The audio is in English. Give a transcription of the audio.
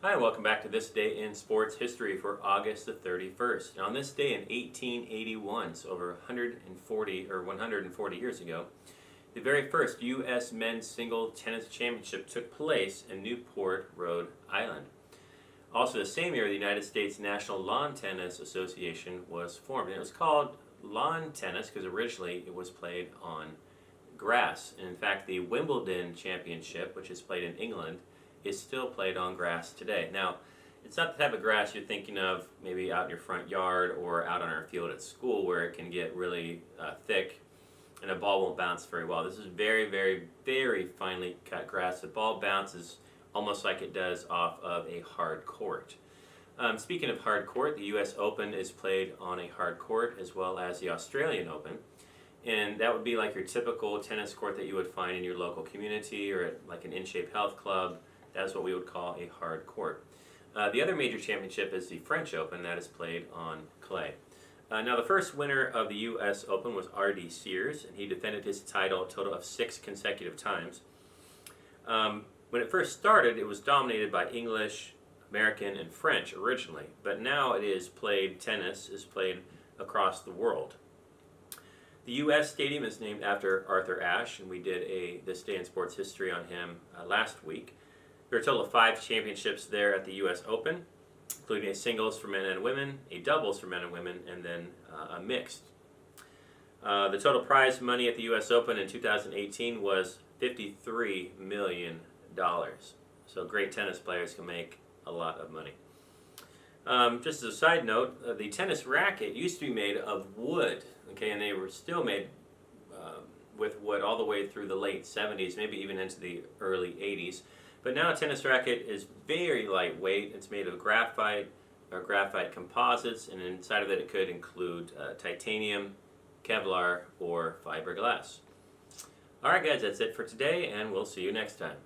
Hi, and welcome back to This Day in Sports History for August the 31st. Now, on this day in 1881, so over 140 years ago, the very first U.S. men's single tennis championship took place in Newport, Rhode Island. Also, the same year, the United States National Lawn Tennis Association was formed. And it was called lawn tennis because originally it was played on grass. And in fact, the Wimbledon Championship, which is played in England, is still played on grass today. Now, it's not the type of grass you're thinking of maybe out in your front yard or out on our field at school where it can get really thick and a ball won't bounce very well. This is very, very, very finely cut grass. The ball bounces almost like it does off of a hard court. Speaking of hard court, the U.S. Open is played on a hard court as well as the Australian Open. And that would be like your typical tennis court that you would find in your local community or at like an In-Shape Health Club. That's what we would call a hard court. The other major championship is the French Open that is played on clay. Now the first winner of the U.S. Open was R.D. Sears, and he defended his title a total of 6 consecutive times. When it first started, it was dominated by English, American, and French originally, but now tennis is played across the world. The U.S. Stadium is named after Arthur Ashe, and we did a This Day in Sports History on him last week. There are a total of 5 championships there at the U.S. Open, including a singles for men and women, a doubles for men and women, and then a mixed. The total prize money at the U.S. Open in 2018 was $53 million. So great tennis players can make a lot of money. Just as a side note, the tennis racket used to be made of wood, okay, and they were still made with wood all the way through the late 70s, maybe even into the early 80s. But now a tennis racket is very lightweight. It's made of graphite or graphite composites, and inside of it could include titanium, Kevlar, or fiberglass. All right, guys, that's it for today, and we'll see you next time.